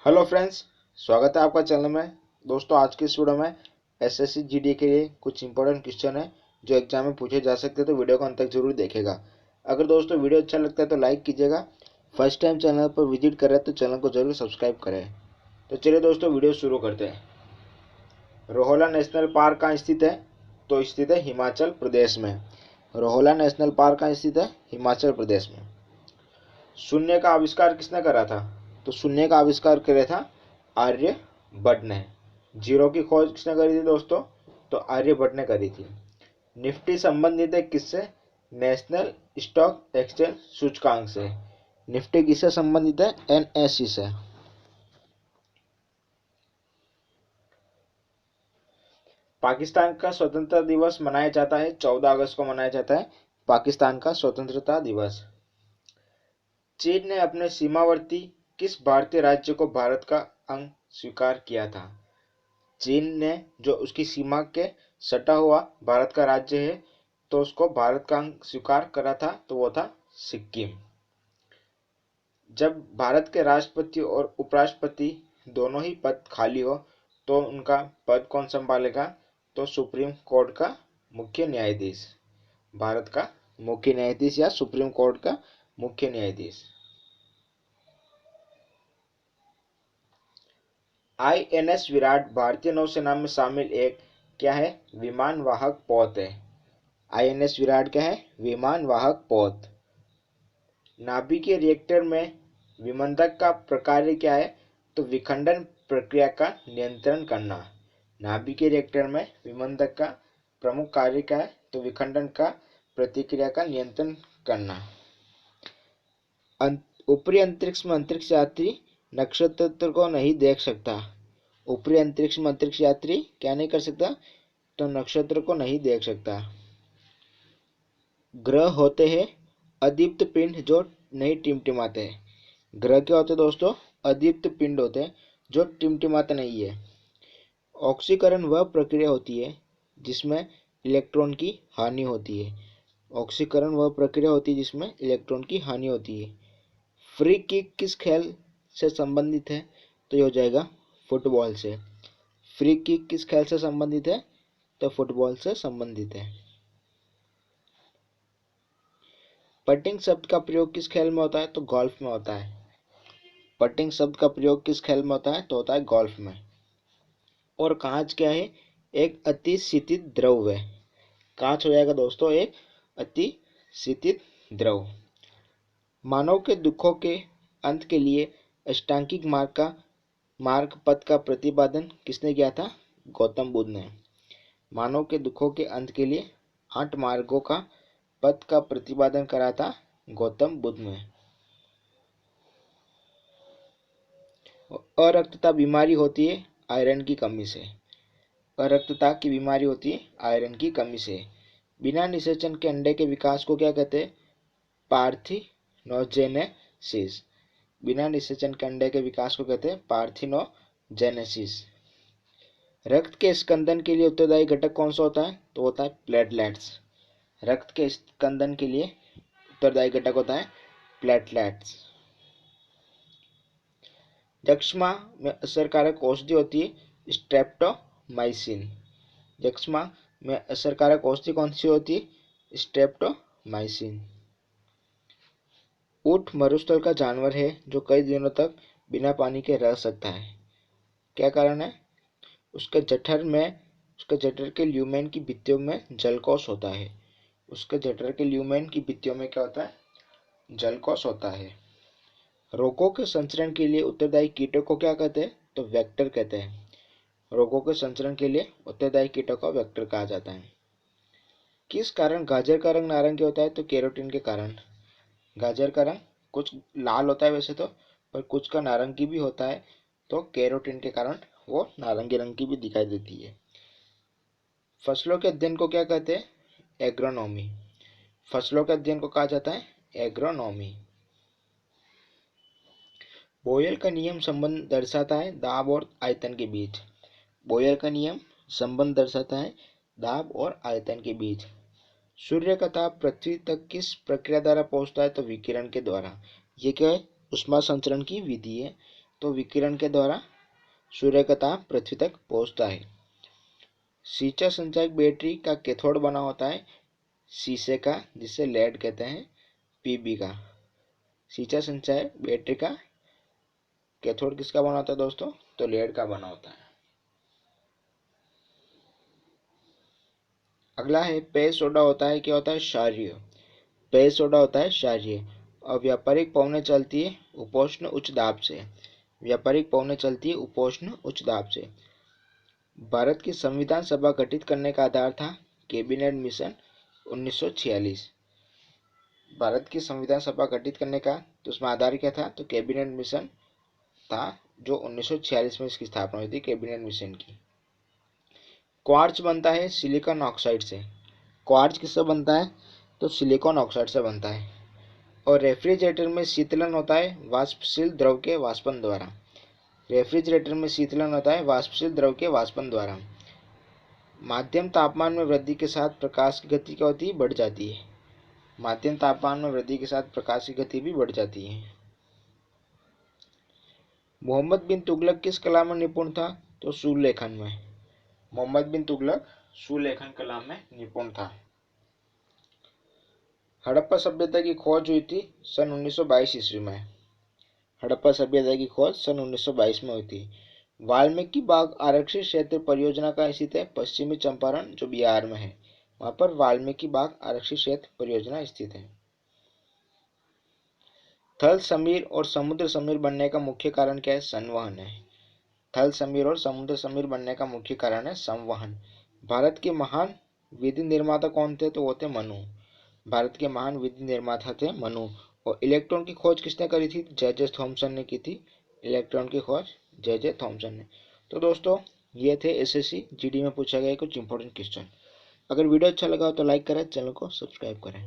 Hello friends, स्वागत है आपका चैनल में। दोस्तों, आज के इस वीडियो में एसएससी जीडी के लिए कुछ इंपॉर्टेंट क्वेश्चन है जो एग्जाम में पूछे जा सकते हैं, तो वीडियो को अंत तक जरूर देखेगा। अगर दोस्तों वीडियो अच्छा लगता है तो लाइक कीजिएगा। फर्स्ट टाइम चैनल पर विजिट कर रहे हैं तो चैनल को जरूर सब्सक्राइब करें। तो चलिए दोस्तों, वीडियो शुरू करते हैं। रोहला नेशनल पार्क कहाँ स्थित है? तो स्थित है हिमाचल प्रदेश में। रोहला नेशनल पार्क कहाँ स्थित है? हिमाचल प्रदेश में। शून्य का आविष्कार किसने करा था? तो शून्य का आविष्कार किया था आर्यभट्ट ने। जीरो की खोज किसने करी थी दोस्तों? तो आर्यभट्ट ने करी थी। निफ्टी संबंधित है किससे? नेशनल स्टॉक एक्सचेंज सूचकांक से। निफ्टी किससे संबंधित है? एनएसई से। पाकिस्तान का स्वतंत्रता दिवस मनाया जाता है 14 अगस्त को मनाया जाता है पाकिस्तान का स्वतंत्रता दिवस। चीन ने अपने सीमावर्ती किस भारतीय राज्य को भारत का अंग स्वीकार किया था? चीन ने जो उसकी सीमा के सटा हुआ भारत का राज्य है तो उसको भारत का अंग स्वीकार करा था, तो वो था सिक्किम। जब भारत के राष्ट्रपति और उपराष्ट्रपति दोनों ही पद खाली हो तो उनका पद कौन संभालेगा? तो सुप्रीम कोर्ट का मुख्य न्यायाधीश। भारत का मुख्य न्यायाधीश या सुप्रीम कोर्ट का मुख्य न्यायाधीश। आईएनएस विराट भारतीय नौसेना में शामिल एक क्या है? विमान वाहक पोत है। आईएनएस विराट क्या है? विमान वाहक पोत। नाभिकीय रिएक्टर में विमंदक का प्रकार्य क्या है? तो विखंडन प्रक्रिया का नियंत्रण करना। नाभिकीय रिएक्टर में विमंदक का प्रमुख कार्य क्या है? तो विखंडन का प्रतिक्रिया का नियंत्रण करना। ऊपरी अंतरिक्ष में अंतरिक्ष यात्री नक्षत्र को नहीं देख सकता। ऊपरी अंतरिक्ष में अंतरिक्ष यात्री क्या नहीं कर सकता? तो नक्षत्र को नहीं देख सकता। ग्रह होते हैं अदीप्त पिंड जो नहीं टिमटिमाते हैं। ग्रह क्या होते हैं दोस्तों? अदीप्त पिंड होते हैं जो टिमटिमाते नहीं है। ऑक्सीकरण वह प्रक्रिया होती है जिसमें इलेक्ट्रॉन की हानि होती है। ऑक्सीकरण वह प्रक्रिया होती है जिसमें इलेक्ट्रॉन की हानि होती है। फ्री किक किस खेल से संबंधित है? तो ये हो जाएगा फुटबॉल से। फ्री किक किस खेल से संबंधित है? तो फुटबॉल से संबंधित है। पटिंग शब्द का प्रयोग किस खेल में होता है? तो गोल्फ में होता है। पटिंग शब्द का प्रयोग किस खेल में होता है? तो होता है गोल्फ में। और कांच क्या है? एक अति शीतित द्रव है। कांच हो जाएगा दोस्तों एक अति शीतित द्रव। मानव के दुखों के अंत के लिए अष्टांगिक मार्ग पथ का प्रतिपादन किसने किया था? गौतम बुद्ध ने। मानव के दुखों के अंत के लिए 8 मार्गों का पथ का प्रतिपादन करा था गौतम बुद्ध ने। अरक्तता बीमारी होती है आयरन की कमी से। अरक्तता की बीमारी होती है आयरन की कमी से। बिना निषेचन के अंडे के विकास को क्या कहते हैं? पार्थिनोजेनेसिस। बिना निषेचन के अंडे के विकास को कहते हैं पार्थिनोजेनेसिस। रक्त के स्कंदन के लिए उत्तरदायी घटक कौन सा होता है? तो होता है प्लेटलेट्स। रक्त के स्कंदन के लिए उत्तरदायी घटक होता है प्लेटलेट्स। यक्ष्मा में असरकारक औषधि होती है स्ट्रेप्टोमाइसिन। यक्ष्मा में असरकारक औषधि कौन सी होती है? स्ट्रेप्टोमाइसिन। ऊंट मरुस्थल का जानवर है जो कई दिनों तक बिना पानी के रह सकता है। क्या कारण है? उसके जठर के ल्यूमेन की भित्तियों में जलकोष होता है। उसके जठर के ल्यूमेन की भित्तियों में क्या होता है? जलकोष होता है। रोगों के संचरण के लिए उत्तरदायी कीटों को क्या कहते हैं? तो वेक्टर कहते हैं। रोगों के संचरण के लिए उत्तरदायी कीटों को वेक्टर कहा जाता है। किस कारण गाजर का रंग नारंगी होता है? तो कैरोटीन के कारण। गाजर का रंग कुछ लाल होता है वैसे तो, पर कुछ का नारंगी भी होता है, तो कैरोटीन के कारण वो नारंगी रंग की भी दिखाई देती है। फसलों के अध्ययन को क्या कहते हैं? एग्रोनॉमी। फसलों के अध्ययन को कहा जाता है एग्रोनॉमी। बोयल का नियम संबंध दर्शाता है दाब और आयतन के बीच। बोयल का नियम संबंध दर्शाता है दाब और आयतन के बीच। सूर्य का ताप पृथ्वी तक किस प्रक्रिया द्वारा पहुंचता है? तो विकिरण के द्वारा। ये क्या है? ऊष्मा संचरण की विधि है। तो विकिरण के द्वारा सूर्य का ताप पृथ्वी तक पहुंचता है। सिंचाई संचायक बैटरी का कैथोड बना होता है शीशे का, जिसे लेड कहते हैं, पीबी का। सिंचाई संचायक बैटरी का कैथोड किसका बना होता है दोस्तों? तो लेड का बना होता है। अगला है पेय सोडा होता है, क्या होता है? क्षारीय। पेय सोडा होता है क्षारीय और व्यापारिक पवनें चलती है उपोष्ण उच्च दाब से। व्यापारिक पवनें चलती है उपोष्ण उच्च दाब से। भारत की संविधान सभा गठित करने का आधार था कैबिनेट मिशन 1946। भारत की संविधान सभा गठित करने का तो उसमें आधार क्या था? तो कैबिनेट मिशन था, जो 1946 में इसकी स्थापना हुई थी, कैबिनेट मिशन की। क्वार्ट्ज बनता है सिलिकॉन ऑक्साइड से। क्वार्ट्ज किससे बनता है? तो सिलिकॉन ऑक्साइड से बनता है। और रेफ्रिजरेटर में शीतलन होता है वाष्पशील द्रव के वाष्पन द्वारा। रेफ्रिजरेटर में शीतलन होता है वाष्पशील द्रव के वाष्पन द्वारा। माध्यम तापमान में वृद्धि के साथ प्रकाश की गति क्या होती है? बढ़ जाती है। माध्यम तापमान में वृद्धि के साथ प्रकाश की गति भी बढ़ जाती है। मोहम्मद बिन तुगलक किस कला में निपुण था? तो सुलेखन में। मोहम्मद बिन तुगलक सुलेखन कला में निपुण था। हड़प्पा सभ्यता की खोज हुई थी सन 1922 ईस्वी में। हड़प्पा सभ्यता की खोज सन 1922 में हुई थी। वाल्मीकि बाग आरक्षित क्षेत्र परियोजना का स्थित है पश्चिमी चंपारण, जो बिहार में है। वहां पर वाल्मीकि बाग आरक्षित क्षेत्र परियोजना स्थित है। थल समीर और समुद्र समीर बनने का मुख्य कारण क्या है? संवहन है। थल समीर और समुद्र समीर बनने का मुख्य कारण है संवहन। भारत के महान विधि निर्माता कौन थे? तो वो थे मनु। भारत के महान विधि निर्माता थे मनु। और इलेक्ट्रॉन की खोज किसने करी थी? जे थॉमसन ने की थी इलेक्ट्रॉन की खोज, जे थॉमसन ने। तो दोस्तों, ये थे एसएससी जीडी में पूछा गया कुछ इंपॉर्टेंट क्वेश्चन। अगर वीडियो अच्छा लगा हो तो लाइक करें, चैनल को सब्सक्राइब करें।